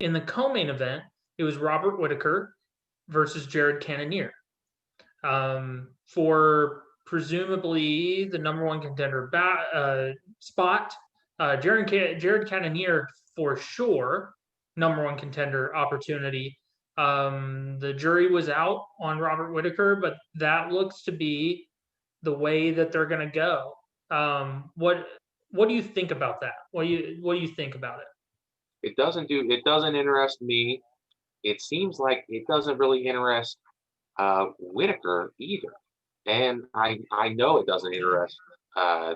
In the co-main event, it was Robert Whittaker versus Jared Cannonier for presumably the number one contender spot. Jared Cannonier for sure, number one contender opportunity. The jury was out on Robert Whittaker, but that looks to be the way that they're going to go. What do you think about that? What do you think about it? It doesn't interest me. It seems like it doesn't really interest Whittaker either. And I know it doesn't interest uh,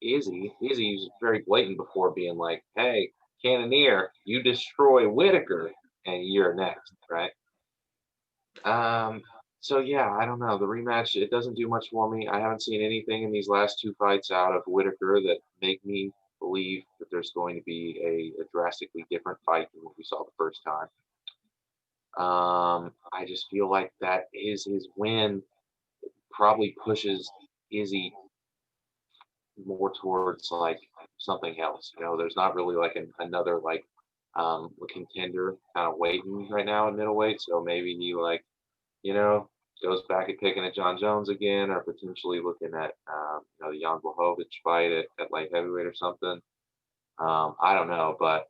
Izzy. Izzy's very blatant before being like, hey, Cannonier, you destroy Whittaker and you're next, right? So yeah, I don't know. The rematch, it doesn't do much for me. I haven't seen anything in these last two fights out of Whittaker that make me believe that there's going to be a drastically different fight than what we saw the first time. I just feel like that his win probably pushes Izzy more towards like something else. There's not really like another like a contender kind of waiting right now at middleweight. So maybe he like, goes back and picking at John Jones again, or potentially looking at the Jan Blachowicz fight at light heavyweight or something. I don't know, but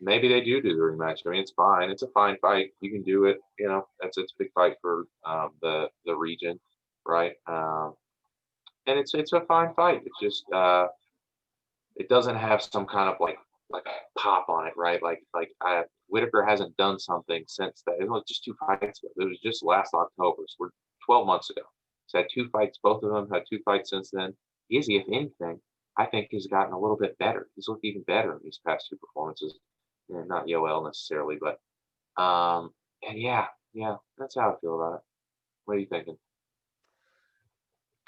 maybe they do the rematch. I mean, it's fine. It's a fine fight. You can do it. It's a big fight for the region, right? And it's a fine fight. It's just it doesn't have some kind of like a pop on it, right? Whittaker hasn't done something since that. It was just two fights ago. It was just last October. So we're 12 months ago. He's had two fights. Both of them had two fights since then. Izzy, if anything, I think he's gotten a little bit better. He's looked even better in these past two performances. Not Yoel necessarily, but and yeah, that's how I feel about it. What are you thinking?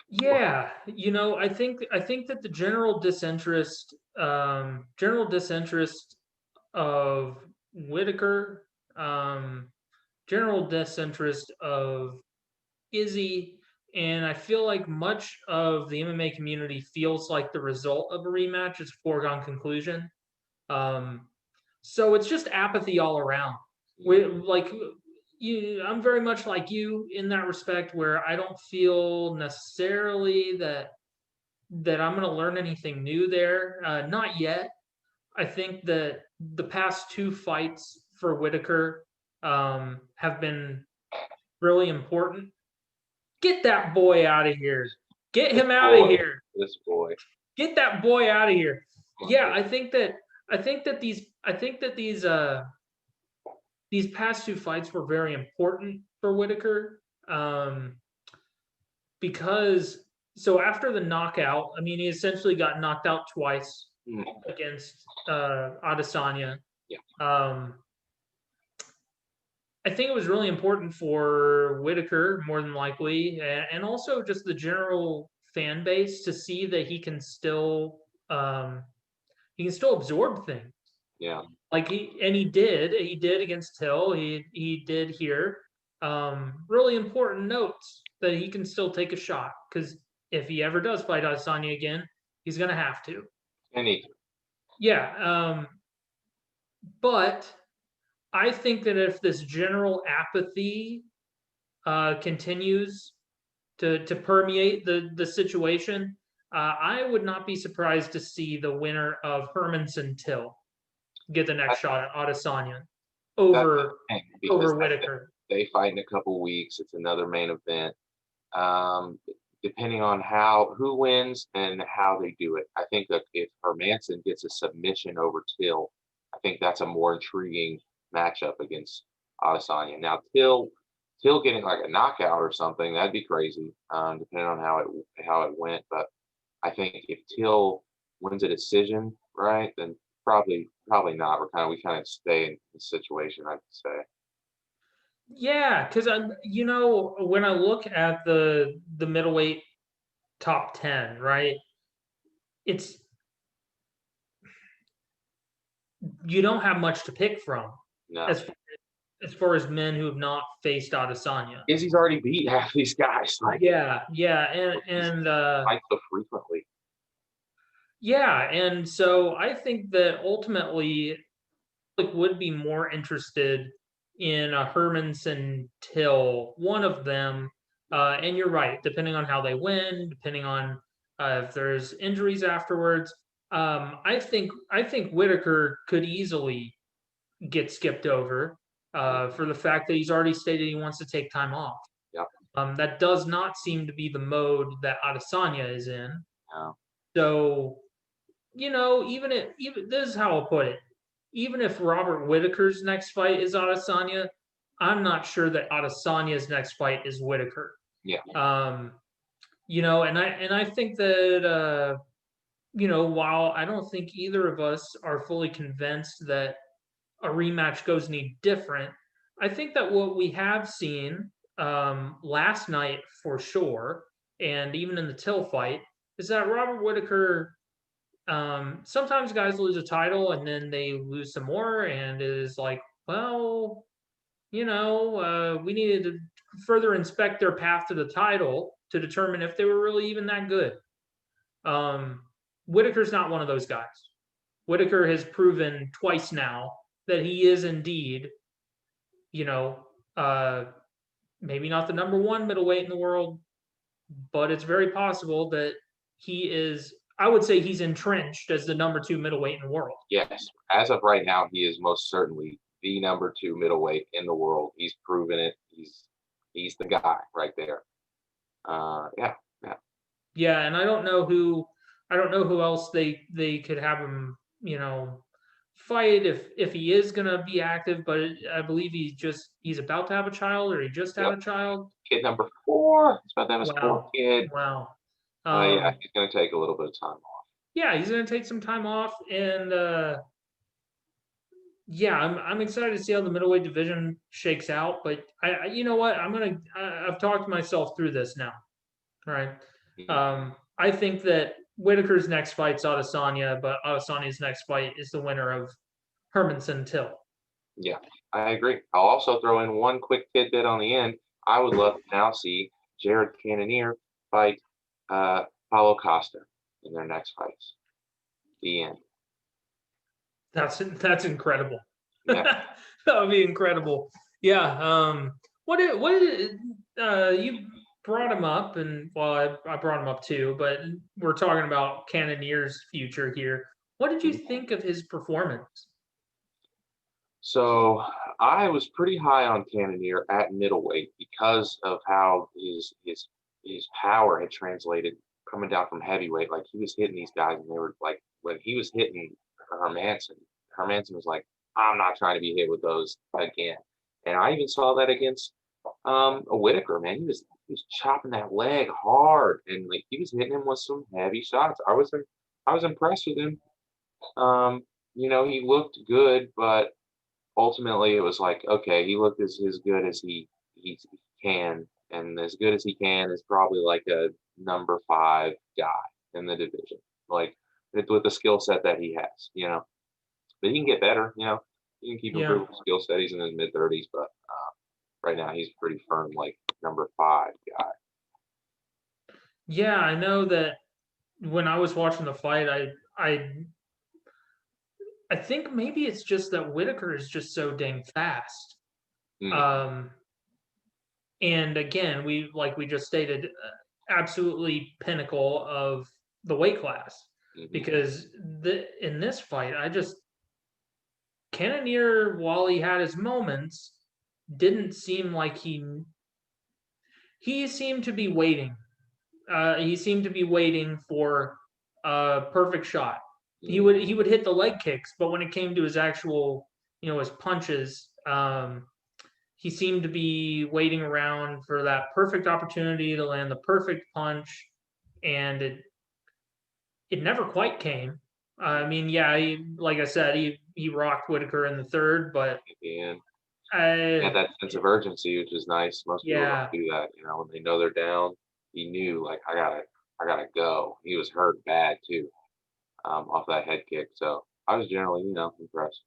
Yeah, I think that the general disinterest of Whittaker, general disinterest of Izzy, and I feel like much of the MMA community feels like the result of a rematch is a foregone conclusion. So it's just apathy all around. I'm very much like you in that respect, where I don't feel necessarily that I'm going to learn anything new there. Not yet. I think that the past two fights for Whittaker have been really important. Get that boy out of here. Get him out of here. This boy. Get that boy out of here. Yeah, I think that these past two fights were very important for Whittaker because after the knockout, I mean, he essentially got knocked out twice against Adesanya. Yeah. I think it was really important for Whittaker, more than likely, and also just the general fan base to see that he can still absorb things. Yeah. Like he did against Till. He did here. Really important notes that he can still take a shot, because if he ever does fight Adesanya again, he's gonna have to. Yeah. But I think that if this general apathy continues to permeate the situation, I would not be surprised to see the winner of Hermanson Till get the next shot at Adesanya over Whittaker. They fight in a couple weeks. It's another main event. Depending on who wins and how they do it, I think that if Hermanson gets a submission over Till, I think that's a more intriguing matchup against Adesanya. Now, Till getting like a knockout or something, that'd be crazy, depending on how it went. But I think if Till wins a decision, right, then probably not. We kind of stay in the situation, I'd say. Yeah, because when I look at the middleweight top 10, right, you don't have much to pick from. No. As far as men who have not faced Adesanya. Izzy's already beat half these guys. And fight so frequently. Yeah, and so I think that ultimately like would be more interested in a Hermanson Till, one of them. And you're right, depending on how they win, depending on if there's injuries afterwards. I think Whittaker could easily get skipped over for the fact that he's already stated he wants to take time off. Yep. That does not seem to be the mode that Adesanya is in. No. So, even this is how I'll put it. Even if Robert Whittaker's next fight is Adesanya, I'm not sure that Adesanya's next fight is Whittaker. Yeah. And I think that while I don't think either of us are fully convinced that a rematch goes any different, I think that what we have seen last night for sure, and even in the Till fight, is that Robert Whittaker. Sometimes guys lose a title and then they lose some more, and it is like, well, we needed to further inspect their path to the title to determine if they were really even that good. Whittaker's not one of those guys. Whittaker has proven twice now that he is indeed, maybe not the number one middleweight in the world, but it's very possible that he is. I would say he's entrenched as the number two middleweight in the world. Yes. As of right now, he is most certainly the number 2 middleweight in the world. He's proven it. He's the guy right there. Yeah. Yeah, and I don't know who else they could have him, fight if he is gonna be active. But I believe he's about to have a child, or he just had Yep. a child. Kid number 4. He's about to have his 4th Wow, kid. wow. Yeah, he's going to take a little bit of time off. Yeah, he's gonna take some time off, and yeah, I'm excited to see how the middleweight division shakes out. But you know what, I've talked myself through this now, right? I think that Whittaker's next fight's Adesanya, but Adesanya's next fight is the winner of Hermanson Till. Yeah, I agree. I'll also throw in one quick tidbit on the end. I would love to now see Jared Cannonier fight Paulo Costa in their next fights. The end. That's incredible. Yeah. That would be incredible. Yeah. You brought him up, and well, I brought him up too, but we're talking about Cannonier's future here. What did you think of his performance? So I was pretty high on Cannonier at middleweight because of how his power had translated coming down from heavyweight. Like he was hitting these guys, and they were like, when he was hitting Hermanson was like, I'm not trying to be hit with those again. And I even saw that against a Whittaker, man. He was chopping that leg hard, and like he was hitting him with some heavy shots. I was impressed with him. He looked good, but ultimately it was like, okay, he looked as good as he can, and as good as he can is probably like a number 5 guy in the division, like with the skill set that he has, But he can get better, He can keep improving his skill set. He's in his mid-30s, but right now he's pretty firm, like number 5 guy. Yeah, I know that when I was watching the fight, I think maybe it's just that Whittaker is just so dang fast. And again, we just stated, absolutely pinnacle of the weight class. Because in this fight, Cannonier, while he had his moments, didn't seem like he seemed to be waiting. He seemed to be waiting for a perfect shot. He would hit the leg kicks, but when it came to his actual, his punches, he seemed to be waiting around for that perfect opportunity to land the perfect punch, and it never quite came. I mean, yeah, like I said, he rocked Whittaker in the third, but he had that sense of urgency, which is nice. Most people don't do that, when they know they're down. He knew, like, I gotta go. He was hurt bad too, off that head kick. So I was generally, impressed.